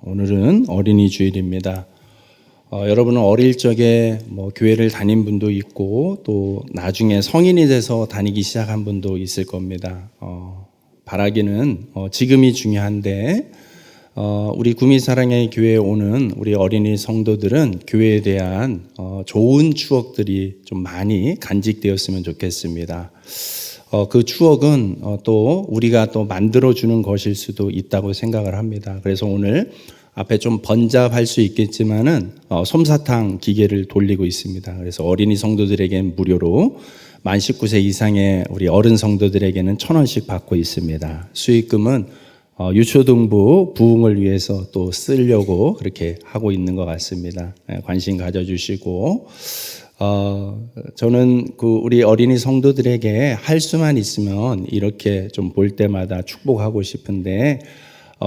오늘은 어린이 주일입니다. 여러분은 어릴 적에 교회를 다닌 분도 있고 또 나중에 성인이 돼서 다니기 시작한 분도 있을 겁니다. 바라기는 지금이 중요한데 우리 구미사랑의 교회에 오는 우리 어린이 성도들은 교회에 대한 좋은 추억들이 좀 많이 간직되었으면 좋겠습니다. 그 추억은 또 우리가 또 만들어주는 것일 수도 있다고 생각을 합니다. 그래서 오늘 앞에 좀 번잡할 수 있겠지만은 솜사탕 기계를 돌리고 있습니다. 그래서 어린이 성도들에게는 무료로 만 19세 이상의 우리 어른 성도들에게는 1,000원씩 받고 있습니다. 수익금은 유초등부 부흥을 위해서 또 쓰려고 그렇게 하고 있는 것 같습니다. 관심 가져주시고 저는 우리 어린이 성도들에게 할 수만 있으면 이렇게 좀 볼 때마다 축복하고 싶은데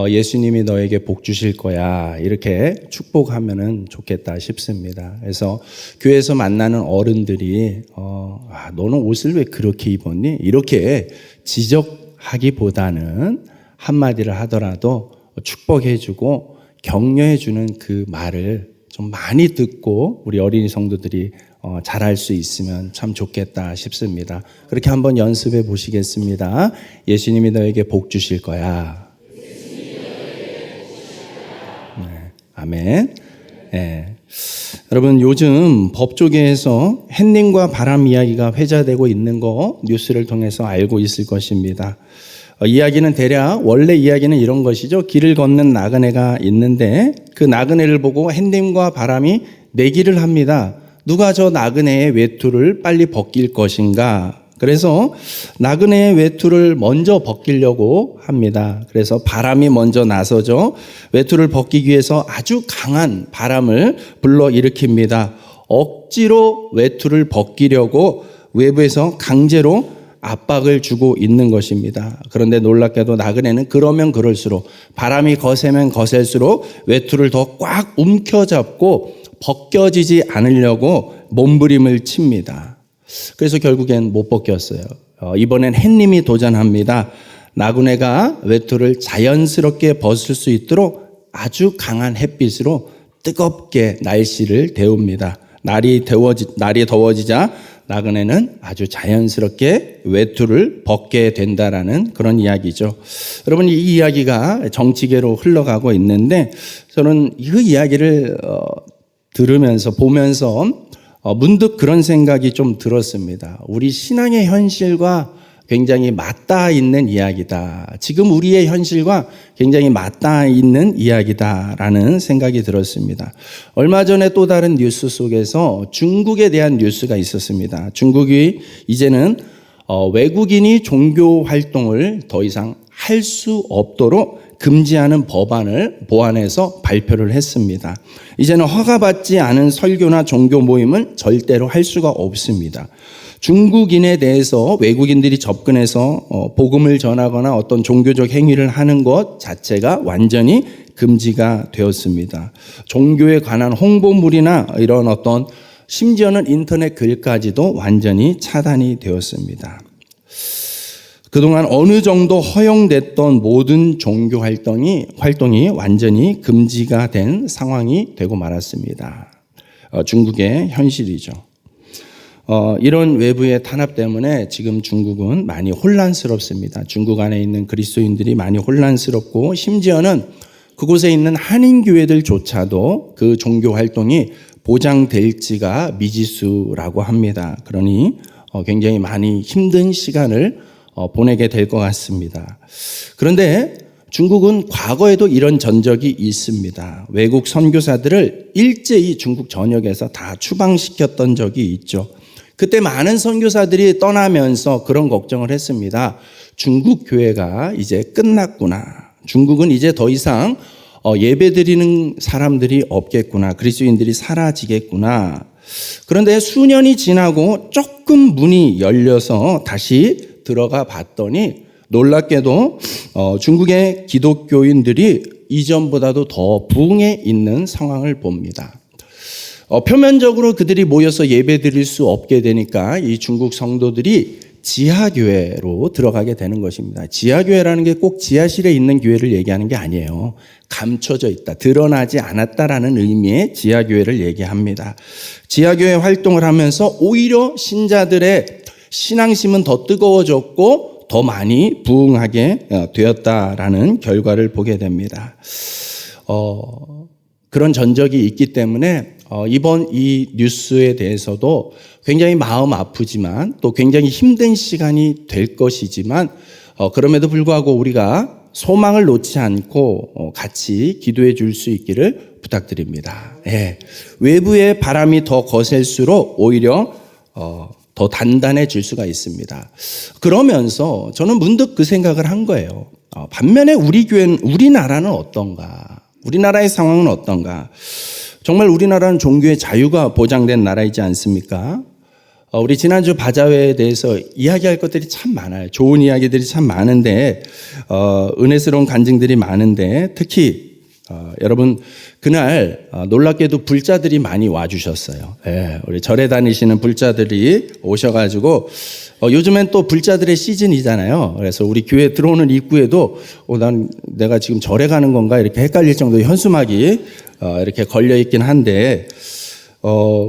예수님이 너에게 복 주실 거야 이렇게 축복하면은 좋겠다 싶습니다. 그래서 교회에서 만나는 어른들이 너는 옷을 왜 그렇게 입었니? 이렇게 지적하기보다는 한마디를 하더라도 축복해주고 격려해주는 그 말을 좀 많이 듣고 우리 어린이 성도들이 잘할 수 있으면 참 좋겠다 싶습니다. 그렇게 한번 연습해 보시겠습니다. 예수님이 너에게 복 주실 거야. 네, 아멘. 네. 여러분 요즘 법조계에서 햇님과 바람 이야기가 회자되고 있는 거 뉴스를 통해서 알고 있을 것입니다. 이야기는 대략 원래 이야기는 이런 것이죠. 길을 걷는 나그네가 있는데 그 나그네를 보고 햇님과 바람이 내기를 합니다. 누가 저 나그네의 외투를 빨리 벗길 것인가? 그래서 나그네의 외투를 먼저 벗기려고 합니다. 그래서 바람이 먼저 나서죠. 외투를 벗기기 위해서 아주 강한 바람을 불러일으킵니다. 억지로 외투를 벗기려고 외부에서 강제로 압박을 주고 있는 것입니다. 그런데 놀랍게도 나그네는 그러면 그럴수록 바람이 거세면 거셀수록 외투를 더 꽉 움켜잡고 벗겨지지 않으려고 몸부림을 칩니다. 그래서 결국엔 못 벗겼어요. 이번엔 햇님이 도전합니다. 나그네가 외투를 자연스럽게 벗을 수 있도록 아주 강한 햇빛으로 뜨겁게 날씨를 데웁니다. 날이 더워지자 나그네는 아주 자연스럽게 외투를 벗게 된다라는 그런 이야기죠. 여러분 이 이야기가 정치계로 흘러가고 있는데 저는 그 이야기를 들으면서 보면서 문득 그런 생각이 좀 들었습니다. 우리 신앙의 현실과 굉장히 맞닿아 있는 이야기다. 지금 우리의 현실과 굉장히 맞닿아 있는 이야기다라는 생각이 들었습니다. 얼마 전에 또 다른 뉴스 속에서 중국에 대한 뉴스가 있었습니다. 중국이 이제는 외국인이 종교 활동을 더 이상 할 수 없도록 금지하는 법안을 보완해서 발표를 했습니다. 이제는 허가받지 않은 설교나 종교 모임은 절대로 할 수가 없습니다. 중국인에 대해서 외국인들이 접근해서 복음을 전하거나 어떤 종교적 행위를 하는 것 자체가 완전히 금지가 되었습니다. 종교에 관한 홍보물이나 이런 어떤 심지어는 인터넷 글까지도 완전히 차단이 되었습니다. 그동안 어느 정도 허용됐던 모든 종교 활동이 완전히 금지가 된 상황이 되고 말았습니다. 중국의 현실이죠. 이런 외부의 탄압 때문에 지금 중국은 많이 혼란스럽습니다. 중국 안에 있는 그리스도인들이 많이 혼란스럽고 심지어는 그곳에 있는 한인교회들조차도 그 종교 활동이 보장될지가 미지수라고 합니다. 그러니 굉장히 많이 힘든 시간을 보내게 될 것 같습니다. 그런데 중국은 과거에도 이런 전적이 있습니다. 외국 선교사들을 일제히 중국 전역에서 다 추방시켰던 적이 있죠. 그때 많은 선교사들이 떠나면서 그런 걱정을 했습니다. 중국 교회가 이제 끝났구나. 중국은 이제 더 이상 예배드리는 사람들이 없겠구나. 그리스도인들이 사라지겠구나. 그런데 수년이 지나고 조금 문이 열려서 다시 들어가 봤더니 놀랍게도 중국의 기독교인들이 이전보다도 더 부흥해 있는 상황을 봅니다. 표면적으로 그들이 모여서 예배 드릴 수 없게 되니까 이 중국 성도들이 지하교회로 들어가게 되는 것입니다. 지하교회라는 게 꼭 지하실에 있는 교회를 얘기하는 게 아니에요. 감춰져 있다, 드러나지 않았다라는 의미의 지하교회를 얘기합니다. 지하교회 활동을 하면서 오히려 신자들의 신앙심은 더 뜨거워졌고 더 많이 부흥하게 되었다라는 결과를 보게 됩니다. 그런 전적이 있기 때문에 이번 이 뉴스에 대해서도 굉장히 마음 아프지만 또 굉장히 힘든 시간이 될 것이지만 그럼에도 불구하고 우리가 소망을 놓지 않고 같이 기도해 줄 수 있기를 부탁드립니다. 예. 외부의 바람이 더 거셀수록 오히려 더 단단해질 수가 있습니다. 그러면서 저는 문득 그 생각을 한 거예요. 반면에 우리나라는 어떤가? 우리나라의 상황은 어떤가? 정말 우리나라는 종교의 자유가 보장된 나라이지 않습니까? 우리 지난주 바자회에 대해서 이야기할 것들이 참 많아요. 좋은 이야기들이 참 많은데 은혜스러운 간증들이 많은데 특히 여러분 그날 놀랍게도 불자들이 많이 와주셨어요. 예, 우리 절에 다니시는 불자들이 오셔가지고 요즘엔 또 불자들의 시즌이잖아요. 그래서 우리 교회 들어오는 입구에도 난 내가 지금 절에 가는 건가 이렇게 헷갈릴 정도의 현수막이 이렇게 걸려 있긴 한데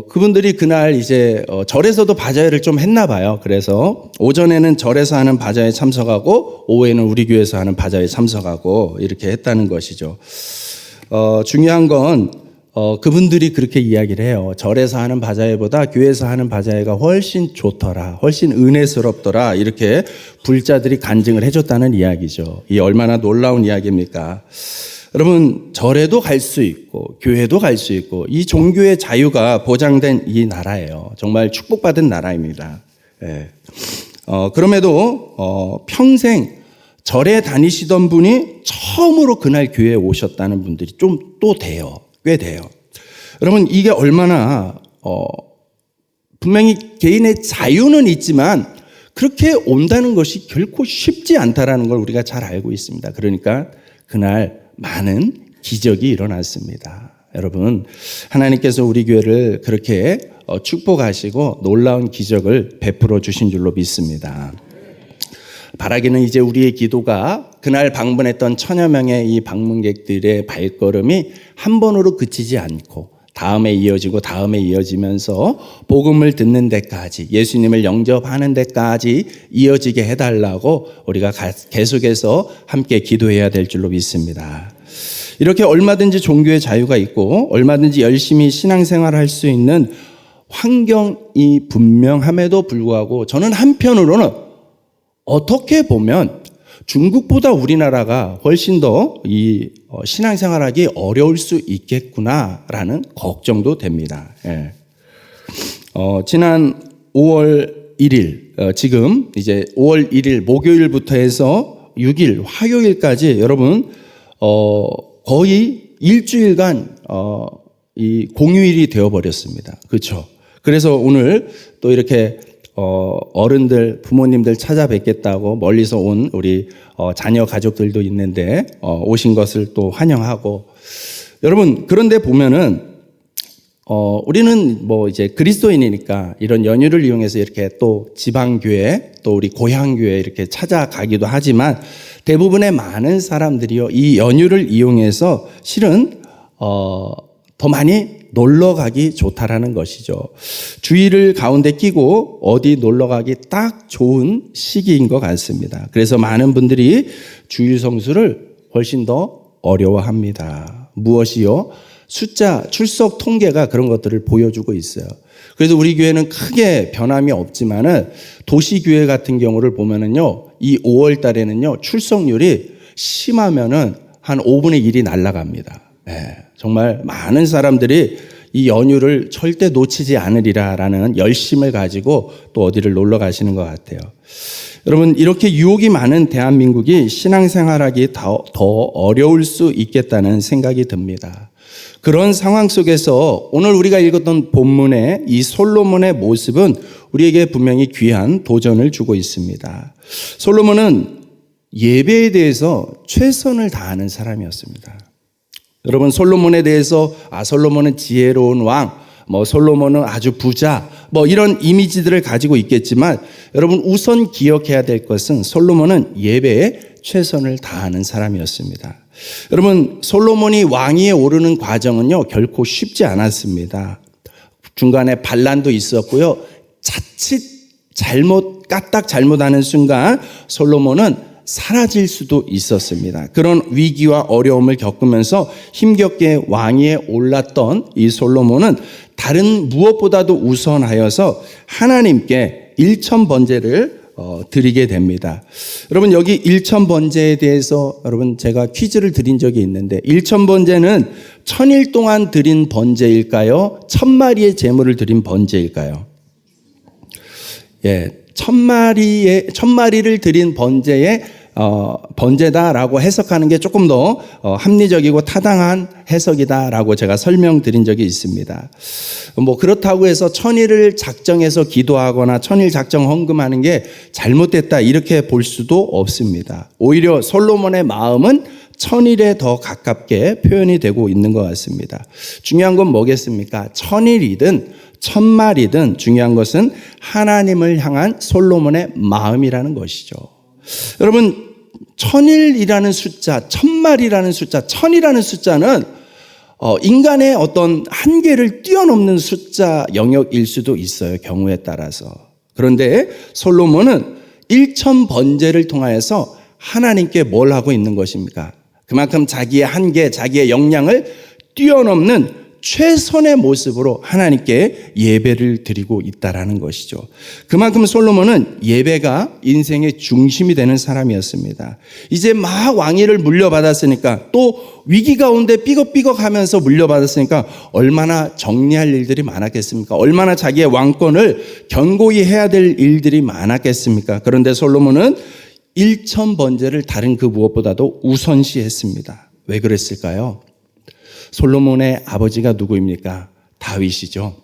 그분들이 그날 이제 절에서도 바자회를 좀 했나 봐요. 그래서 오전에는 절에서 하는 바자회에 참석하고 오후에는 우리 교회에서 하는 바자회에 참석하고 이렇게 했다는 것이죠. 중요한 건 그분들이 그렇게 이야기를 해요. 절에서 하는 바자회보다 교회에서 하는 바자회가 훨씬 좋더라, 훨씬 은혜스럽더라, 이렇게 불자들이 간증을 해줬다는 이야기죠. 이 얼마나 놀라운 이야기입니까? 여러분, 절에도 갈 수 있고 교회도 갈 수 있고 이 종교의 자유가 보장된 이 나라예요. 정말 축복받은 나라입니다. 예. 그럼에도 평생 절에 다니시던 분이 처음으로 그날 교회에 오셨다는 분들이 좀 또 돼요. 꽤 돼요. 여러분, 이게 얼마나 분명히 개인의 자유는 있지만 그렇게 온다는 것이 결코 쉽지 않다라는 걸 우리가 잘 알고 있습니다. 그러니까 그날 많은 기적이 일어났습니다. 여러분, 하나님께서 우리 교회를 그렇게 축복하시고 놀라운 기적을 베풀어 주신 줄로 믿습니다. 바라기는 이제 우리의 기도가 그날 방문했던 천여 명의 이 방문객들의 발걸음이 한 번으로 그치지 않고 다음에 이어지면서 복음을 듣는 데까지, 예수님을 영접하는 데까지 이어지게 해달라고 우리가 계속해서 함께 기도해야 될 줄로 믿습니다. 이렇게 얼마든지 종교의 자유가 있고 얼마든지 열심히 신앙생활할 수 있는 환경이 분명함에도 불구하고 저는 한편으로는 어떻게 보면 중국보다 우리나라가 훨씬 더 이 신앙생활하기 어려울 수 있겠구나라는 걱정도 됩니다. 예. 지난 5월 1일, 지금 이제 5월 1일 목요일부터 해서 6일 화요일까지 여러분 거의 일주일간 이 공휴일이 되어버렸습니다. 그렇죠? 그래서 오늘 또 이렇게 어른들, 부모님들 찾아뵙겠다고 멀리서 온 우리 자녀 가족들도 있는데 오신 것을 또 환영하고, 여러분 그런데 보면은 우리는 뭐 이제 그리스도인이니까 이런 연휴를 이용해서 이렇게 또 지방교회 또 우리 고향교회 이렇게 찾아가기도 하지만 대부분의 많은 사람들이요 이 연휴를 이용해서 실은 더 많이 놀러 가기 좋다라는 것이죠. 주일을 가운데 끼고 어디 놀러 가기 딱 좋은 시기인 것 같습니다. 그래서 많은 분들이 주일 성수를 훨씬 더 어려워합니다. 무엇이요? 숫자, 출석 통계가 그런 것들을 보여주고 있어요. 그래서 우리 교회는 크게 변함이 없지만은 도시교회 같은 경우를 보면은요, 이 5월 달에는요, 출석률이 심하면은 한 5분의 1이 날아갑니다. 네, 정말 많은 사람들이 이 연휴를 절대 놓치지 않으리라라는 열심을 가지고 또 어디를 놀러 가시는 것 같아요. 여러분, 이렇게 유혹이 많은 대한민국이 신앙생활하기 더 어려울 수 있겠다는 생각이 듭니다. 그런 상황 속에서 오늘 우리가 읽었던 본문의 이 솔로몬의 모습은 우리에게 분명히 귀한 도전을 주고 있습니다. 솔로몬은 예배에 대해서 최선을 다하는 사람이었습니다. 여러분, 솔로몬에 대해서 솔로몬은 지혜로운 왕, 뭐 솔로몬은 아주 부자, 뭐 이런 이미지들을 가지고 있겠지만 여러분 우선 기억해야 될 것은 솔로몬은 예배에 최선을 다하는 사람이었습니다. 여러분 솔로몬이 왕위에 오르는 과정은요 결코 쉽지 않았습니다. 중간에 반란도 있었고요. 자칫 까딱 잘못하는 순간 솔로몬은 사라질 수도 있었습니다. 그런 위기와 어려움을 겪으면서 힘겹게 왕위에 올랐던 이 솔로몬은 다른 무엇보다도 우선하여서 하나님께 일천번제를 드리게 됩니다. 여러분 여기 일천번제에 대해서 여러분 제가 퀴즈를 드린 적이 있는데 일천번제는 1000일 동안 드린 번제일까요? 1000마리의 제물을 드린 번제일까요? 예, 1000마리를 드린 번제다라고 해석하는 게 조금 더 합리적이고 타당한 해석이다라고 제가 설명드린 적이 있습니다. 뭐 그렇다고 해서 1000일을 작정해서 기도하거나 1000일 작정 헌금하는 게 잘못됐다 이렇게 볼 수도 없습니다. 오히려 솔로몬의 마음은 1000일에 더 가깝게 표현이 되고 있는 것 같습니다. 중요한 건 뭐겠습니까? 1000일이든 1000마리든 중요한 것은 하나님을 향한 솔로몬의 마음이라는 것이죠. 여러분 1000일이라는 숫자, 1000마리라는 숫자, 1000이라는 숫자는 인간의 어떤 한계를 뛰어넘는 숫자 영역일 수도 있어요. 경우에 따라서. 그런데 솔로몬은 1000번제를 통하여서 하나님께 뭘 하고 있는 것입니까? 그만큼 자기의 한계, 자기의 역량을 뛰어넘는 최선의 모습으로 하나님께 예배를 드리고 있다라는 것이죠. 그만큼 솔로몬은 예배가 인생의 중심이 되는 사람이었습니다. 이제 막 왕위를 물려받았으니까 또 위기 가운데 삐걱삐걱하면서 물려받았으니까 얼마나 정리할 일들이 많았겠습니까? 얼마나 자기의 왕권을 견고히 해야 될 일들이 많았겠습니까? 그런데 솔로몬은 1000번제를 다른 그 무엇보다도 우선시했습니다. 왜 그랬을까요? 솔로몬의 아버지가 누구입니까? 다윗이죠.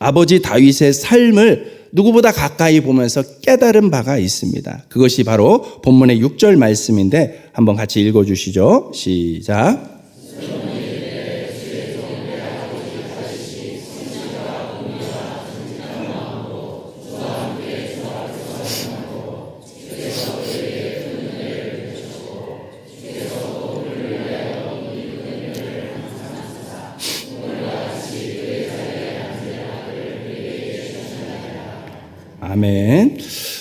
아버지 다윗의 삶을 누구보다 가까이 보면서 깨달은 바가 있습니다. 그것이 바로 본문의 6절 말씀인데 한번 같이 읽어주시죠. 시작. 아멘.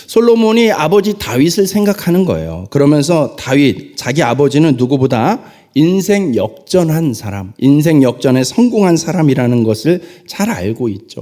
솔로몬이 아버지 다윗을 생각하는 거예요. 그러면서 다윗, 자기 아버지는 누구보다 인생 역전한 사람, 인생 역전에 성공한 사람이라는 것을 잘 알고 있죠.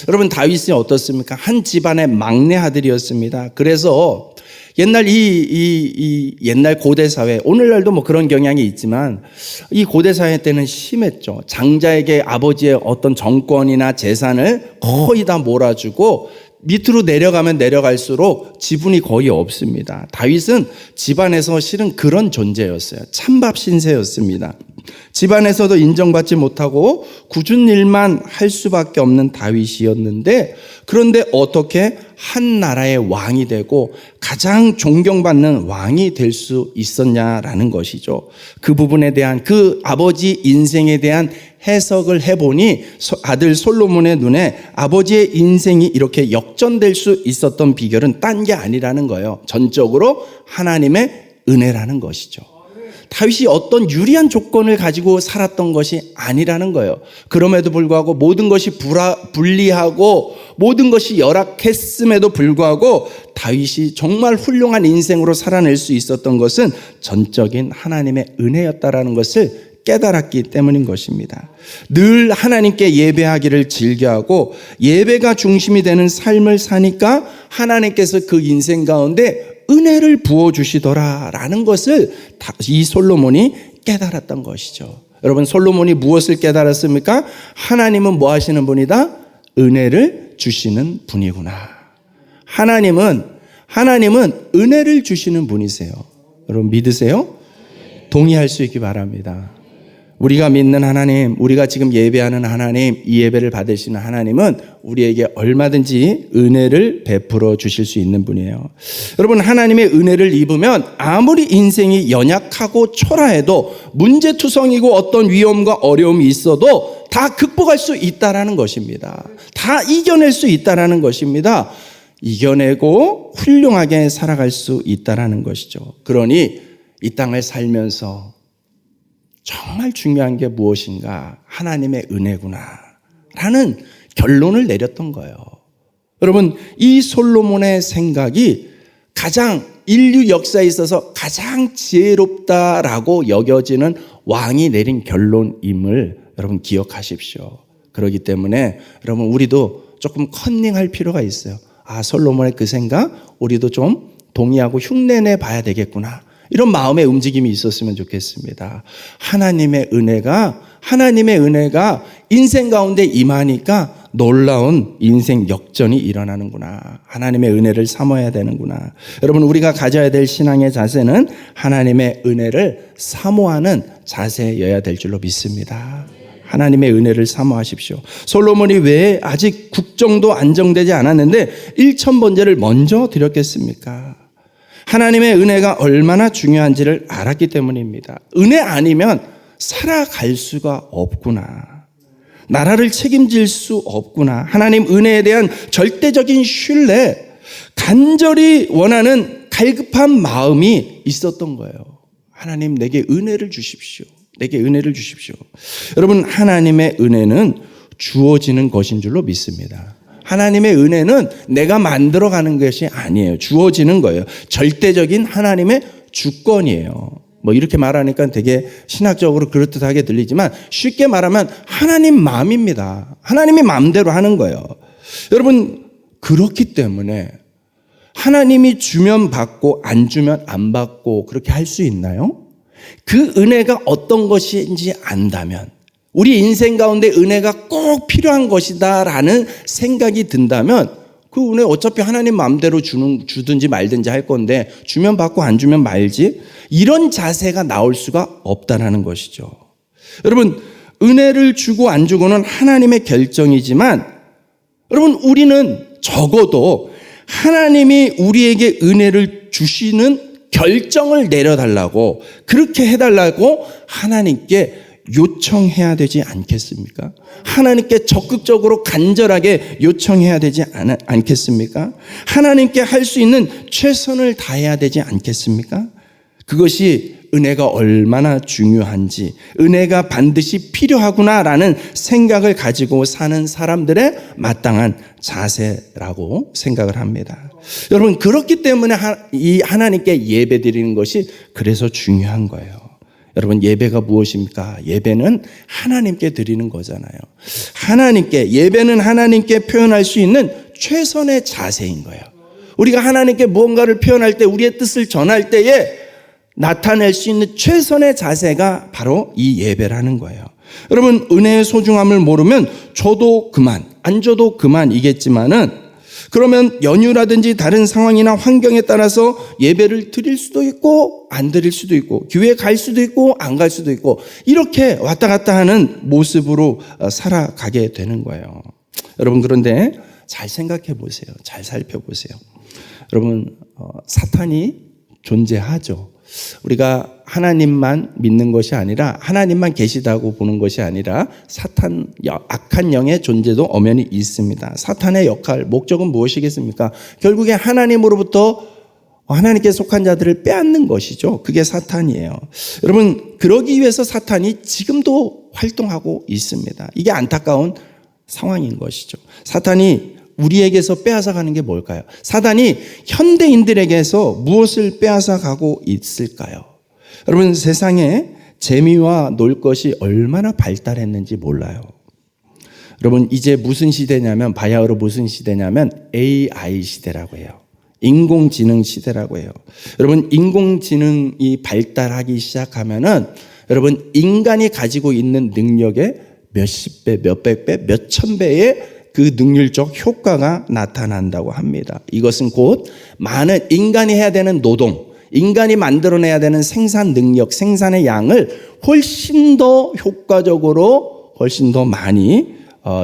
여러분 다윗이 어떻습니까? 한 집안의 막내 아들이었습니다. 그래서 옛날 옛날 고대 사회, 오늘날도 뭐 그런 경향이 있지만 이 고대 사회 때는 심했죠. 장자에게 아버지의 어떤 정권이나 재산을 거의 다 몰아주고 밑으로 내려가면 내려갈수록 지분이 거의 없습니다. 다윗은 집안에서 실은 그런 존재였어요. 찬밥 신세였습니다. 집안에서도 인정받지 못하고 굳은 일만 할 수밖에 없는 다윗이었는데 그런데 어떻게 한 나라의 왕이 되고 가장 존경받는 왕이 될 수 있었냐라는 것이죠. 그 부분에 대한 그 아버지 인생에 대한 해석을 해보니 아들 솔로몬의 눈에 아버지의 인생이 이렇게 역전될 수 있었던 비결은 딴 게 아니라는 거예요. 전적으로 하나님의 은혜라는 것이죠. 다윗이 어떤 유리한 조건을 가지고 살았던 것이 아니라는 거예요. 그럼에도 불구하고 모든 것이 불리하고 모든 것이 열악했음에도 불구하고 다윗이 정말 훌륭한 인생으로 살아낼 수 있었던 것은 전적인 하나님의 은혜였다라는 것을 깨달았기 때문인 것입니다. 늘 하나님께 예배하기를 즐겨하고 예배가 중심이 되는 삶을 사니까 하나님께서 그 인생 가운데 은혜를 부어주시더라라는 것을 이 솔로몬이 깨달았던 것이죠. 여러분 솔로몬이 무엇을 깨달았습니까? 하나님은 뭐 하시는 분이다? 은혜를 주시는 분이구나. 하나님은 은혜를 주시는 분이세요. 여러분 믿으세요? 동의할 수 있기 바랍니다. 우리가 믿는 하나님, 우리가 지금 예배하는 하나님, 이 예배를 받으시는 하나님은 우리에게 얼마든지 은혜를 베풀어 주실 수 있는 분이에요. 여러분 하나님의 은혜를 입으면 아무리 인생이 연약하고 초라해도 문제투성이고 어떤 위험과 어려움이 있어도 다 극복할 수 있다라는 것입니다. 다 이겨낼 수 있다라는 것입니다. 이겨내고 훌륭하게 살아갈 수 있다라는 것이죠. 그러니 이 땅을 살면서 정말 중요한 게 무엇인가? 하나님의 은혜구나 라는 결론을 내렸던 거예요. 여러분, 이 솔로몬의 생각이 가장 인류 역사에 있어서 가장 지혜롭다라고 여겨지는 왕이 내린 결론임을 여러분 기억하십시오. 그렇기 때문에 여러분, 우리도 조금 컨닝할 필요가 있어요. 솔로몬의 그 생각 우리도 좀 동의하고 흉내내 봐야 되겠구나, 이런 마음의 움직임이 있었으면 좋겠습니다. 하나님의 은혜가 인생 가운데 임하니까 놀라운 인생 역전이 일어나는구나. 하나님의 은혜를 사모해야 되는구나. 여러분, 우리가 가져야 될 신앙의 자세는 하나님의 은혜를 사모하는 자세여야 될 줄로 믿습니다. 하나님의 은혜를 사모하십시오. 솔로몬이 왜 아직 국정도 안정되지 않았는데 1000번제를 먼저 드렸겠습니까? 하나님의 은혜가 얼마나 중요한지를 알았기 때문입니다. 은혜 아니면 살아갈 수가 없구나. 나라를 책임질 수 없구나. 하나님 은혜에 대한 절대적인 신뢰, 간절히 원하는 갈급한 마음이 있었던 거예요. 하나님, 내게 은혜를 주십시오. 내게 은혜를 주십시오. 여러분, 하나님의 은혜는 주어지는 것인 줄로 믿습니다. 하나님의 은혜는 내가 만들어가는 것이 아니에요. 주어지는 거예요. 절대적인 하나님의 주권이에요. 이렇게 말하니까 되게 신학적으로 그럴듯하게 들리지만 쉽게 말하면 하나님 마음입니다. 하나님이 마음대로 하는 거예요. 여러분, 그렇기 때문에 하나님이 주면 받고 안 주면 안 받고 그렇게 할 수 있나요? 그 은혜가 어떤 것인지 안다면, 우리 인생 가운데 은혜가 꼭 필요한 것이다라는 생각이 든다면, 그 은혜 어차피 하나님 마음대로 주든지 말든지 할 건데 주면 받고 안 주면 말지, 이런 자세가 나올 수가 없다라는 것이죠. 여러분, 은혜를 주고 안 주고는 하나님의 결정이지만, 여러분, 우리는 적어도 하나님이 우리에게 은혜를 주시는 결정을 내려달라고, 그렇게 해달라고 하나님께 요청해야 되지 않겠습니까? 하나님께 적극적으로 간절하게 요청해야 되지 않겠습니까? 하나님께 할 수 있는 최선을 다해야 되지 않겠습니까? 그것이 은혜가 얼마나 중요한지, 은혜가 반드시 필요하구나라는 생각을 가지고 사는 사람들의 마땅한 자세라고 생각을 합니다. 여러분, 그렇기 때문에 이 하나님께 예배 드리는 것이 그래서 중요한 거예요. 여러분, 예배가 무엇입니까? 예배는 하나님께 드리는 거잖아요. 예배는 하나님께 표현할 수 있는 최선의 자세인 거예요. 우리가 하나님께 무언가를 표현할 때, 우리의 뜻을 전할 때에 나타낼 수 있는 최선의 자세가 바로 이 예배라는 거예요. 여러분, 은혜의 소중함을 모르면 줘도 그만, 안 줘도 그만이겠지만은, 그러면 연휴라든지 다른 상황이나 환경에 따라서 예배를 드릴 수도 있고 안 드릴 수도 있고, 교회 갈 수도 있고 안 갈 수도 있고, 이렇게 왔다 갔다 하는 모습으로 살아가게 되는 거예요. 여러분, 그런데 잘 생각해 보세요. 잘 살펴보세요. 여러분, 사탄이 존재하죠. 우리가 하나님만 믿는 것이 아니라, 하나님만 계시다고 보는 것이 아니라 사탄, 악한 영의 존재도 엄연히 있습니다. 사탄의 역할, 목적은 무엇이겠습니까? 결국에 하나님으로부터 하나님께 속한 자들을 빼앗는 것이죠. 그게 사탄이에요. 여러분, 그러기 위해서 사탄이 지금도 활동하고 있습니다. 이게 안타까운 상황인 것이죠. 사탄이 우리에게서 빼앗아 가는 게 뭘까요? 사탄이 현대인들에게서 무엇을 빼앗아 가고 있을까요? 여러분, 세상에 재미와 놀 것이 얼마나 발달했는지 몰라요. 여러분, 이제 무슨 시대냐면, 바야흐로 무슨 시대냐면 AI 시대라고 해요. 인공지능 시대라고 해요. 여러분, 인공지능이 발달하기 시작하면은 여러분, 인간이 가지고 있는 능력의 몇십 배, 몇백 배, 몇천 배의 그 능률적 효과가 나타난다고 합니다. 이것은 곧 많은 인간이 해야 되는 노동, 인간이 만들어내야 되는 생산 능력, 생산의 양을 훨씬 더 효과적으로, 훨씬 더 많이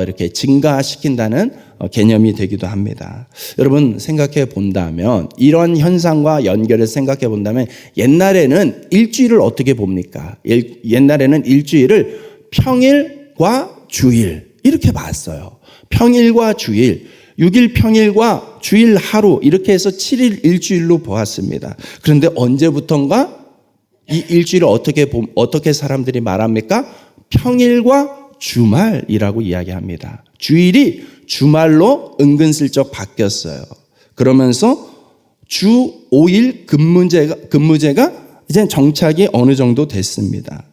이렇게 증가시킨다는 개념이 되기도 합니다. 여러분, 생각해 본다면, 이런 현상과 연결해서 생각해 본다면, 옛날에는 일주일을 어떻게 봅니까? 옛날에는 일주일을 평일과 주일 이렇게 봤어요. 평일과 주일, 6일 평일과 주일 하루 이렇게 해서 7일 일주일로 보았습니다. 그런데 언제부턴가 이 일주일을 어떻게 사람들이 말합니까? 평일과 주말이라고 이야기합니다. 주일이 주말로 은근슬쩍 바뀌었어요. 그러면서 주 5일 근무제가 이제 정착이 어느 정도 됐습니다.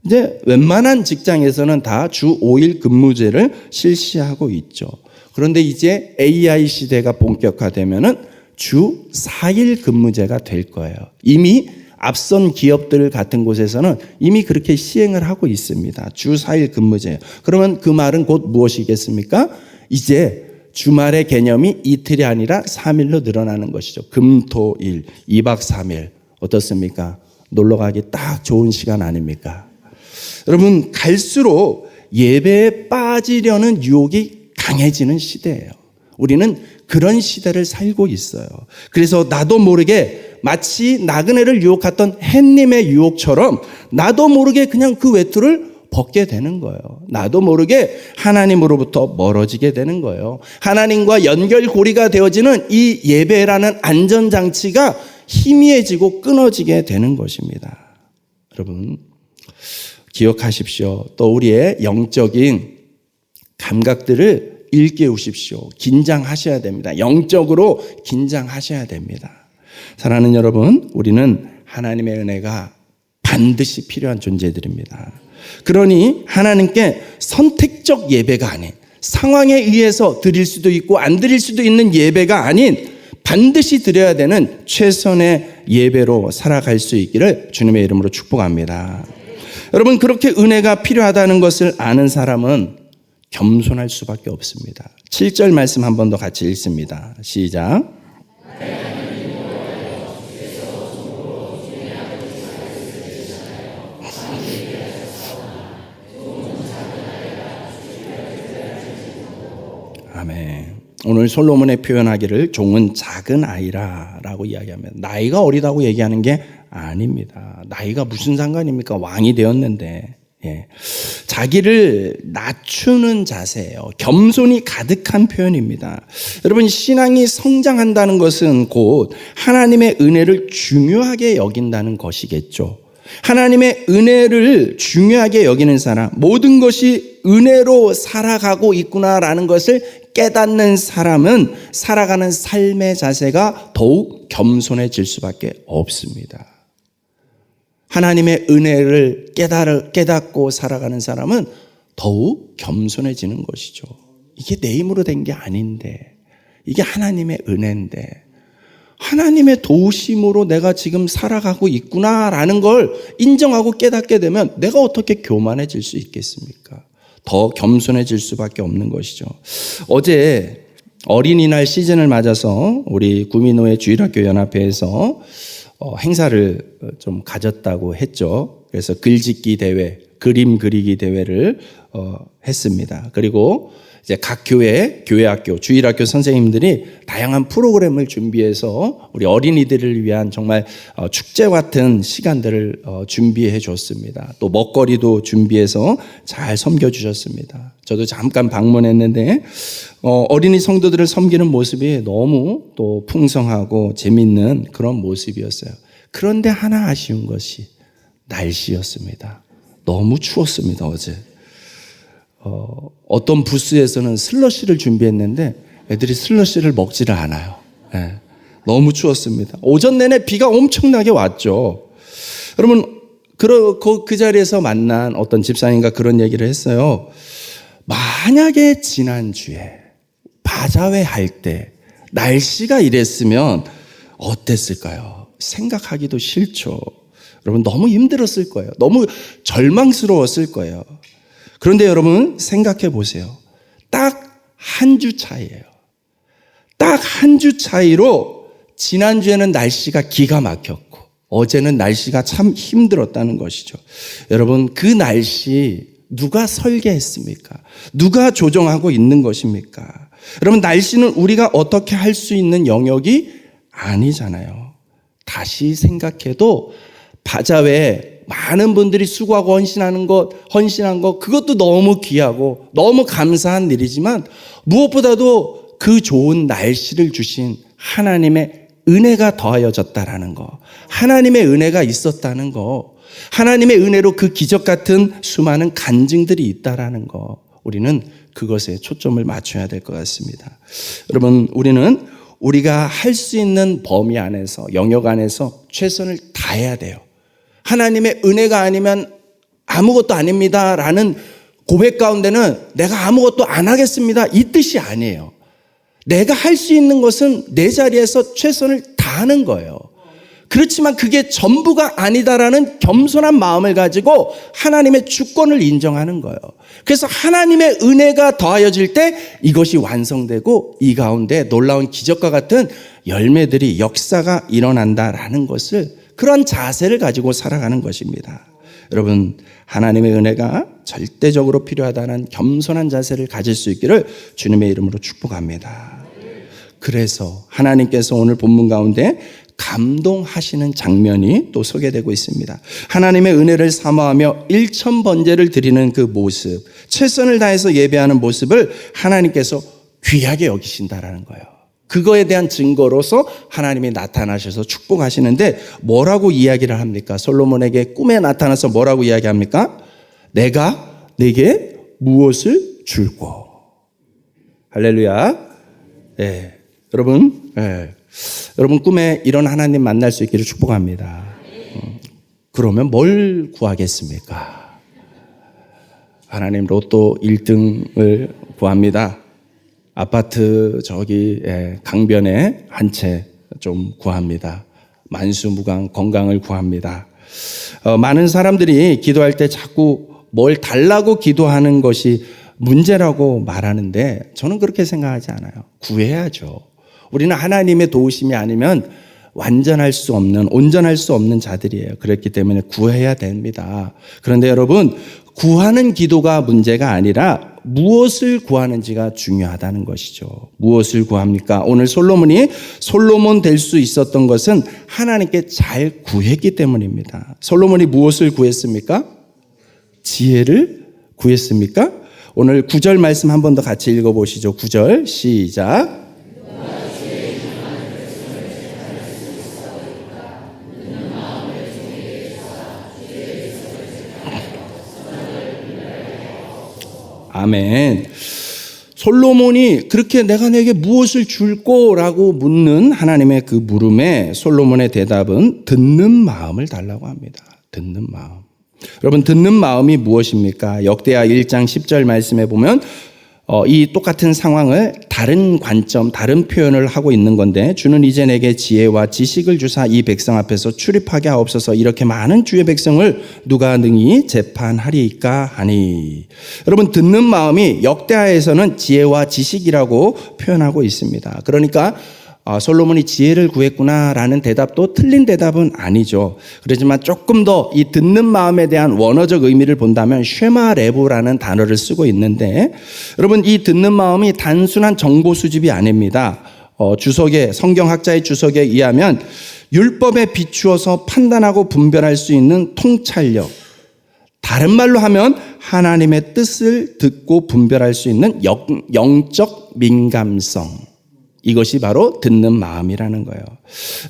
이제 웬만한 직장에서는 다 주 5일 근무제를 실시하고 있죠. 그런데 이제 AI 시대가 본격화되면은 주 4일 근무제가 될 거예요. 이미 앞선 기업들 같은 곳에서는 이미 그렇게 시행을 하고 있습니다. 주 4일 근무제. 그러면 그 말은 곧 무엇이겠습니까? 이제 주말의 개념이 이틀이 아니라 3일로 늘어나는 것이죠. 금, 토, 일, 2박 3일. 어떻습니까? 놀러 가기 딱 좋은 시간 아닙니까? 여러분, 갈수록 예배에 빠지려는 유혹이 강해지는 시대예요. 우리는 그런 시대를 살고 있어요. 그래서 나도 모르게 마치 나그네를 유혹했던 햇님의 유혹처럼 나도 모르게 그냥 그 외투를 벗게 되는 거예요. 나도 모르게 하나님으로부터 멀어지게 되는 거예요. 하나님과 연결고리가 되어지는 이 예배라는 안전장치가 희미해지고 끊어지게 되는 것입니다. 여러분, 기억하십시오. 또 우리의 영적인 감각들을 일깨우십시오. 긴장하셔야 됩니다. 영적으로 긴장하셔야 됩니다. 사랑하는 여러분, 우리는 하나님의 은혜가 반드시 필요한 존재들입니다. 그러니 하나님께 선택적 예배가 아닌, 상황에 의해서 드릴 수도 있고 안 드릴 수도 있는 예배가 아닌 반드시 드려야 되는 최선의 예배로 살아갈 수 있기를 주님의 이름으로 축복합니다. 여러분, 그렇게 은혜가 필요하다는 것을 아는 사람은 겸손할 수밖에 없습니다. 7절 말씀 한 번 더 같이 읽습니다. 시작. 아멘. 오늘 솔로몬의 표현하기를 종은 작은 아이라 라고 이야기합니다. 나이가 어리다고 얘기하는 게 아닙니다. 나이가 무슨 상관입니까? 왕이 되었는데. 예. 자기를 낮추는 자세예요. 겸손이 가득한 표현입니다. 여러분, 신앙이 성장한다는 것은 곧 하나님의 은혜를 중요하게 여긴다는 것이겠죠. 하나님의 은혜를 중요하게 여기는 사람, 모든 것이 은혜로 살아가고 있구나라는 것을 깨닫는 사람은 살아가는 삶의 자세가 더욱 겸손해질 수밖에 없습니다. 하나님의 은혜를 깨닫고 살아가는 사람은 더욱 겸손해지는 것이죠. 이게 내 힘으로 된 게 아닌데, 이게 하나님의 은혜인데, 하나님의 도우심으로 내가 지금 살아가고 있구나라는 걸 인정하고 깨닫게 되면 내가 어떻게 교만해질 수 있겠습니까? 더 겸손해질 수밖에 없는 것이죠. 어제 어린이날 시즌을 맞아서 우리 구민호의 주일학교 연합회에서 행사를 좀 가졌다고 했죠. 그래서 글짓기 대회, 그림 그리기 대회를 했습니다. 그리고 이제 각 교회학교, 주일학교 선생님들이 다양한 프로그램을 준비해서 우리 어린이들을 위한 정말 축제 같은 시간들을 준비해 줬습니다. 또 먹거리도 준비해서 잘 섬겨주셨습니다. 저도 잠깐 방문했는데 어린이 성도들을 섬기는 모습이 너무 또 풍성하고 재밌는 그런 모습이었어요. 그런데 하나 아쉬운 것이 날씨였습니다. 너무 추웠습니다, 어제. 어떤 부스에서는 슬러시를 준비했는데 애들이 슬러시를 먹지를 않아요. 네. 너무 추웠습니다. 오전 내내 비가 엄청나게 왔죠. 여러분, 그 자리에서 만난 어떤 집사님과 그런 얘기를 했어요. 만약에 지난주에 바자회 할 때 날씨가 이랬으면 어땠을까요? 생각하기도 싫죠. 여러분, 너무 힘들었을 거예요. 너무 절망스러웠을 거예요. 그런데 여러분, 생각해 보세요. 딱 한 주 차이예요. 딱 한 주 차이로 지난주에는 날씨가 기가 막혔고 어제는 날씨가 참 힘들었다는 것이죠. 여러분, 그 날씨 누가 설계했습니까? 누가 조정하고 있는 것입니까? 여러분, 날씨는 우리가 어떻게 할 수 있는 영역이 아니잖아요. 다시 생각해도 바자회 많은 분들이 수고하고 헌신한 것, 그것도 너무 귀하고 너무 감사한 일이지만 무엇보다도 그 좋은 날씨를 주신 하나님의 은혜가 더하여졌다라는 거, 하나님의 은혜가 있었다는 거, 하나님의 은혜로 그 기적 같은 수많은 간증들이 있다라는 거, 우리는 그것에 초점을 맞춰야 될 것 같습니다. 여러분, 우리가 할 수 있는 범위 안에서, 영역 안에서 최선을 다해야 돼요. 하나님의 은혜가 아니면 아무것도 아닙니다 라는 고백 가운데는 내가 아무것도 안 하겠습니다 이 뜻이 아니에요. 내가 할 수 있는 것은 내 자리에서 최선을 다하는 거예요. 그렇지만 그게 전부가 아니다라는 겸손한 마음을 가지고 하나님의 주권을 인정하는 거예요. 그래서 하나님의 은혜가 더하여질 때 이것이 완성되고 이 가운데 놀라운 기적과 같은 열매들이, 역사가 일어난다라는 것을, 그런 자세를 가지고 살아가는 것입니다. 여러분, 하나님의 은혜가 절대적으로 필요하다는 겸손한 자세를 가질 수 있기를 주님의 이름으로 축복합니다. 그래서 하나님께서 오늘 본문 가운데 감동하시는 장면이 또 소개되고 있습니다. 하나님의 은혜를 사모하며 1000번제를 드리는 그 모습, 최선을 다해서 예배하는 모습을 하나님께서 귀하게 여기신다라는 거예요. 그거에 대한 증거로서 하나님이 나타나셔서 축복하시는데 뭐라고 이야기를 합니까? 솔로몬에게 꿈에 나타나서 뭐라고 이야기합니까? 내가 네게 무엇을 줄꼬. 할렐루야. 네. 여러분 꿈에 이런 하나님 만날 수 있기를 축복합니다. 그러면 뭘 구하겠습니까? 하나님 로또 1등을 구합니다. 아파트 저기 강변에 한 채 좀 구합니다. 만수무강 건강을 구합니다. 많은 사람들이 기도할 때 자꾸 뭘 달라고 기도하는 것이 문제라고 말하는데 저는 그렇게 생각하지 않아요. 구해야죠. 우리는 하나님의 도우심이 아니면 온전할 수 없는 자들이에요. 그렇기 때문에 구해야 됩니다. 그런데 여러분, 구하는 기도가 문제가 아니라 무엇을 구하는지가 중요하다는 것이죠. 무엇을 구합니까? 오늘 솔로몬 될 수 있었던 것은 하나님께 잘 구했기 때문입니다. 솔로몬이 무엇을 구했습니까? 지혜를 구했습니까? 오늘 9절 말씀 한 번 더 같이 읽어보시죠. 9절 시작. 아멘. 솔로몬이 그렇게 내가 내게 무엇을 줄꼬라고 묻는 하나님의 그 물음에 솔로몬의 대답은 듣는 마음을 달라고 합니다. 듣는 마음. 여러분, 듣는 마음이 무엇입니까? 역대하 1장 10절 말씀에 보면 이 똑같은 상황을 다른 관점, 다른 표현을 하고 있는 건데, 주는 이제 내게 지혜와 지식을 주사 이 백성 앞에서 출입하게 하옵소서. 이렇게 많은 주의 백성을 누가 능히 재판하리이까 하니. 여러분, 듣는 마음이 역대하에서는 지혜와 지식이라고 표현하고 있습니다. 그러니까 솔로몬이 지혜를 구했구나라는 대답도 틀린 대답은 아니죠. 그렇지만 조금 더 이 듣는 마음에 대한 원어적 의미를 본다면 쉐마레브라는 단어를 쓰고 있는데, 여러분, 이 듣는 마음이 단순한 정보 수집이 아닙니다. 성경학자의 주석에 의하면 율법에 비추어서 판단하고 분별할 수 있는 통찰력, 다른 말로 하면 하나님의 뜻을 듣고 분별할 수 있는 영적 민감성, 이것이 바로 듣는 마음이라는 거예요.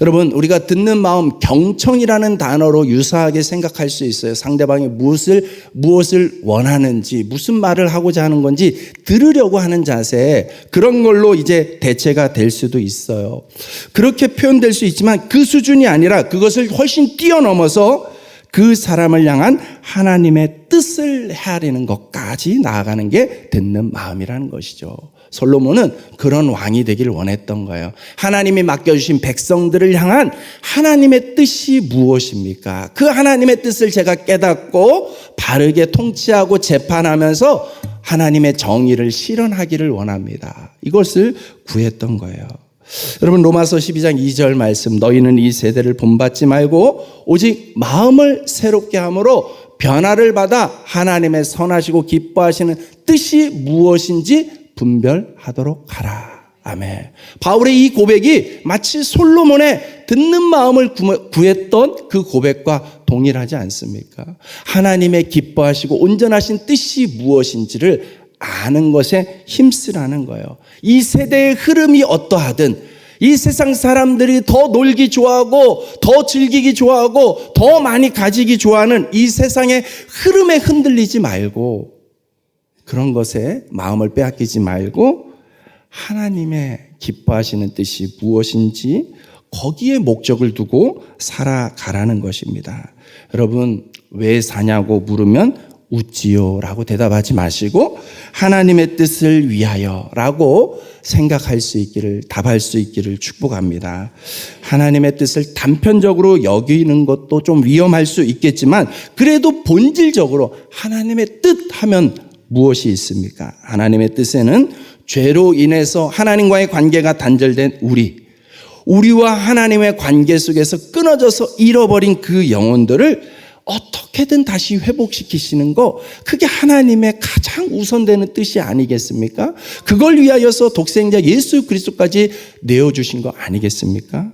여러분, 우리가 듣는 마음, 경청이라는 단어로 유사하게 생각할 수 있어요. 상대방이 무엇을 원하는지, 무슨 말을 하고자 하는 건지 들으려고 하는 자세, 그런 걸로 이제 대체가 될 수도 있어요. 그렇게 표현될 수 있지만 그 수준이 아니라 그것을 훨씬 뛰어넘어서 그 사람을 향한 하나님의 뜻을 헤아리는 것까지 나아가는 게 듣는 마음이라는 것이죠. 솔로몬은 그런 왕이 되기를 원했던 거예요. 하나님이 맡겨주신 백성들을 향한 하나님의 뜻이 무엇입니까? 그 하나님의 뜻을 제가 깨닫고 바르게 통치하고 재판하면서 하나님의 정의를 실현하기를 원합니다. 이것을 구했던 거예요. 여러분, 로마서 12장 2절 말씀, 너희는 이 세대를 본받지 말고 오직 마음을 새롭게 함으로 변화를 받아 하나님의 선하시고 기뻐하시는 뜻이 무엇인지 분별하도록 하라. 아멘. 바울의 이 고백이 마치 솔로몬의 듣는 마음을 구했던 그 고백과 동일하지 않습니까? 하나님의 기뻐하시고 온전하신 뜻이 무엇인지를 아는 것에 힘쓰라는 거예요. 이 세대의 흐름이 어떠하든, 이 세상 사람들이 더 놀기 좋아하고 더 즐기기 좋아하고 더 많이 가지기 좋아하는 이 세상의 흐름에 흔들리지 말고, 그런 것에 마음을 빼앗기지 말고 하나님의 기뻐하시는 뜻이 무엇인지 거기에 목적을 두고 살아가라는 것입니다. 여러분, 왜 사냐고 물으면 웃지요 라고 대답하지 마시고 하나님의 뜻을 위하여 라고 생각할 수 있기를, 답할 수 있기를 축복합니다. 하나님의 뜻을 단편적으로 여기는 것도 좀 위험할 수 있겠지만, 그래도 본질적으로 하나님의 뜻 하면 무엇이 있습니까? 하나님의 뜻에는 죄로 인해서 하나님과의 관계가 단절된 우리와 하나님의 관계 속에서 끊어져서 잃어버린 그 영혼들을 어떻게든 다시 회복시키시는 거, 그게 하나님의 가장 우선되는 뜻이 아니겠습니까? 그걸 위하여서 독생자 예수 그리스도까지 내어주신 거 아니겠습니까?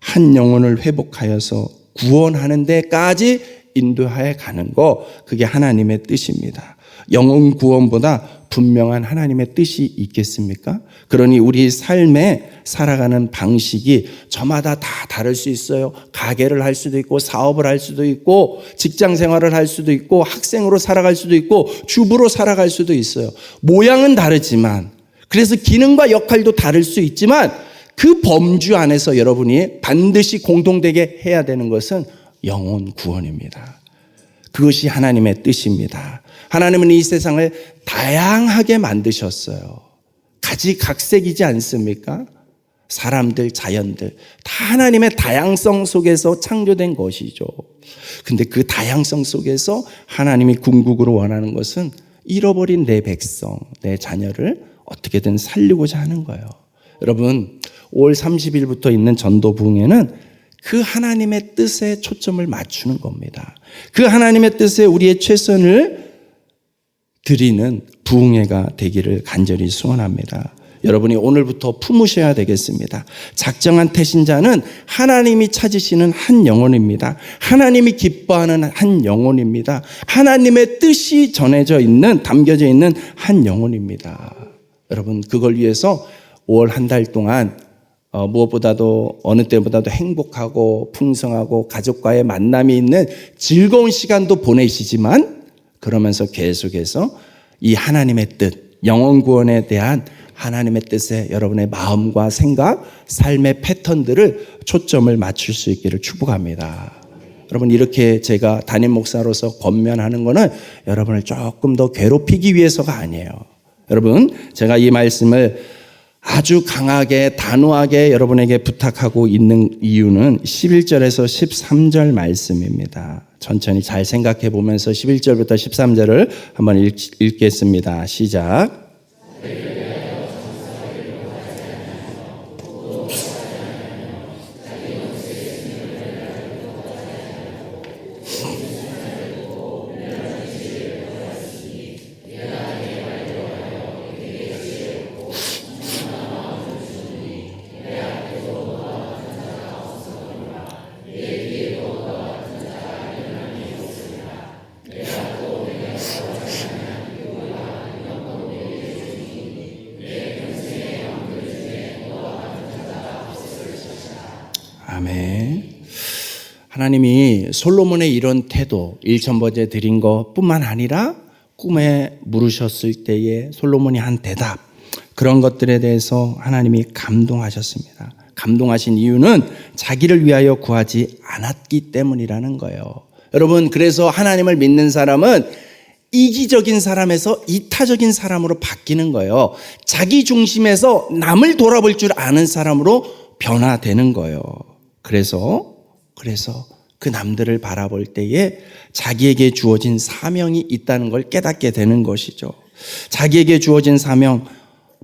한 영혼을 회복하여서 구원하는 데까지 인도하여 가는 거, 그게 하나님의 뜻입니다. 영혼 구원보다 분명한 하나님의 뜻이 있겠습니까? 그러니 우리 삶에 살아가는 방식이 저마다 다 다를 수 있어요. 가게를 할 수도 있고, 사업을 할 수도 있고, 직장 생활을 할 수도 있고, 학생으로 살아갈 수도 있고, 주부로 살아갈 수도 있어요. 모양은 다르지만, 그래서 기능과 역할도 다를 수 있지만, 그 범주 안에서 여러분이 반드시 공통되게 해야 되는 것은 영혼 구원입니다. 그것이 하나님의 뜻입니다. 하나님은 이 세상을 다양하게 만드셨어요. 가지각색이지 않습니까? 사람들, 자연들 다 하나님의 다양성 속에서 창조된 것이죠. 근데 그 다양성 속에서 하나님이 궁극으로 원하는 것은 잃어버린 내 백성, 내 자녀를 어떻게든 살리고자 하는 거예요. 여러분, 5월 30일부터 있는 전도 부흥회는 그 하나님의 뜻에 초점을 맞추는 겁니다. 그 하나님의 뜻에 우리의 최선을 드리는 부흥회가 되기를 간절히 소원합니다. 여러분이 오늘부터 품으셔야 되겠습니다. 작정한 태신자는 하나님이 찾으시는 한 영혼입니다. 하나님이 기뻐하는 한 영혼입니다. 하나님의 뜻이 전해져 있는, 담겨져 있는 한 영혼입니다. 여러분, 그걸 위해서 5월 한 달 동안 무엇보다도 어느 때보다도 행복하고 풍성하고 가족과의 만남이 있는 즐거운 시간도 보내시지만, 그러면서 계속해서 이 하나님의 뜻, 영혼 구원에 대한 하나님의 뜻에 여러분의 마음과 생각, 삶의 패턴들을 초점을 맞출 수 있기를 축복합니다. 여러분, 이렇게 제가 담임 목사로서 권면하는 것은 여러분을 조금 더 괴롭히기 위해서가 아니에요. 여러분, 제가 이 말씀을 아주 강하게 단호하게 여러분에게 부탁하고 있는 이유는 11절에서 13절 말씀입니다. 천천히 잘 생각해 보면서 11절부터 13절을 한번 읽겠습니다. 시작. 아멘. 하나님이 솔로몬의 이런 태도, 일천번제 드린 것뿐만 아니라 꿈에 물으셨을 때에 솔로몬이 한 대답, 그런 것들에 대해서 하나님이 감동하셨습니다. 감동하신 이유는 자기를 위하여 구하지 않았기 때문이라는 거예요. 여러분, 그래서 하나님을 믿는 사람은 이기적인 사람에서 이타적인 사람으로 바뀌는 거예요. 자기 중심에서 남을 돌아볼 줄 아는 사람으로 변화되는 거예요. 그래서 그 남들을 바라볼 때에 자기에게 주어진 사명이 있다는 걸 깨닫게 되는 것이죠. 자기에게 주어진 사명,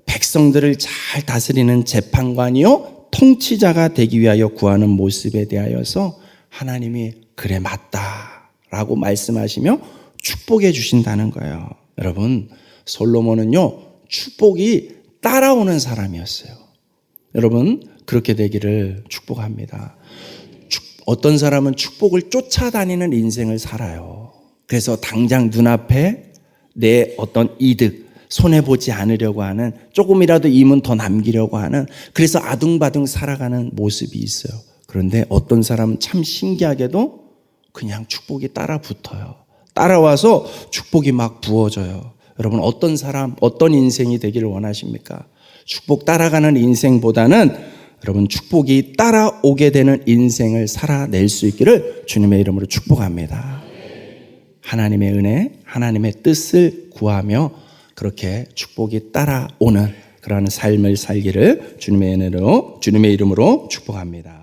백성들을 잘 다스리는 재판관이요 통치자가 되기 위하여 구하는 모습에 대하여서 하나님이 그래 맞다라고 말씀하시며 축복해 주신다는 거예요. 여러분, 솔로몬은요 축복이 따라오는 사람이었어요. 여러분, 그렇게 되기를 축복합니다. 어떤 사람은 축복을 쫓아다니는 인생을 살아요. 그래서 당장 눈앞에 내 어떤 이득, 손해보지 않으려고 하는, 조금이라도 임은 더 남기려고 하는, 그래서 아둥바둥 살아가는 모습이 있어요. 그런데 어떤 사람은 참 신기하게도 그냥 축복이 따라 붙어요. 따라와서 축복이 막 부어져요. 여러분, 어떤 사람, 어떤 인생이 되기를 원하십니까? 축복 따라가는 인생보다는 여러분, 축복이 따라오게 되는 인생을 살아낼 수 있기를 주님의 이름으로 축복합니다. 하나님의 은혜, 하나님의 뜻을 구하며 그렇게 축복이 따라오는 그러한 삶을 살기를 주님의 이름으로 축복합니다.